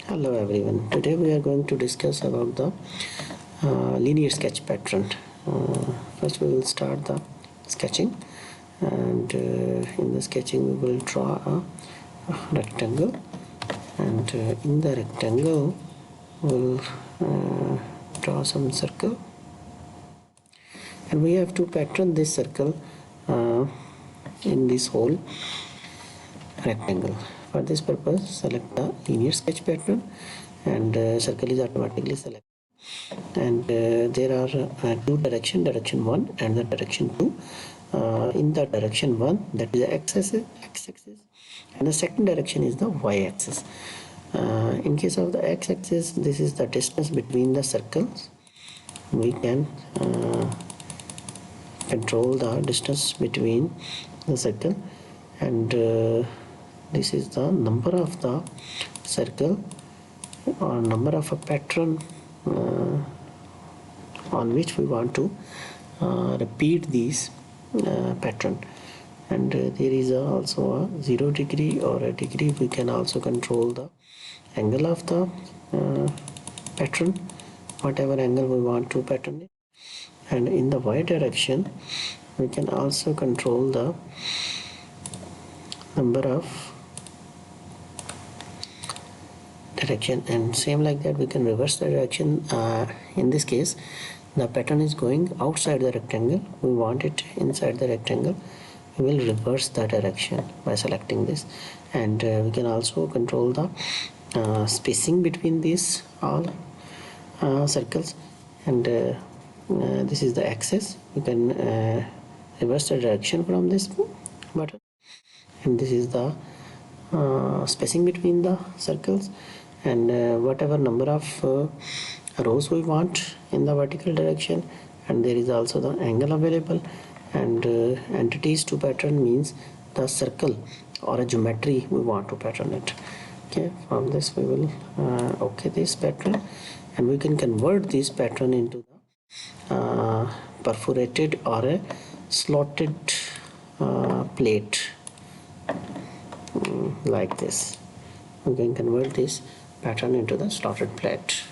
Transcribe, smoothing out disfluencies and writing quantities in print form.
Hello everyone. Today we are going to discuss about the linear sketch pattern. First we will start the sketching, and in the sketching we will draw a rectangle, and in the rectangle we will draw some circle, and we have to pattern this circle in this whole rectangle. For this purpose, select the linear sketch pattern, and circle is automatically selected. And there are two directions, direction 1 and the direction 2. In the direction 1, that is the x-axis, and the second direction is the y-axis. In case of the x-axis, this is the distance between the circles. We can control the distance between the circle, and this is the number of the circle or number of a pattern on which we want to repeat these pattern. And there is also a 0 degree or a degree. We can also control the angle of the pattern, whatever angle we want to pattern it. And in the y direction we can also control the number of direction, and same like that we can reverse the direction. In this case the pattern is going outside the rectangle, we want it inside the rectangle. We will reverse the direction by selecting this, and we can also control the spacing between these all circles, and this is the axis. We can reverse the direction from this button, and this is the spacing between the circles, and whatever number of rows we want in the vertical direction, and there is also the angle available. And entities to pattern means the circle or a geometry we want to pattern it. Okay, from this we will okay this pattern, and we can convert this pattern into the perforated or a slotted plate, like this. We can convert this pattern into the slotted plate.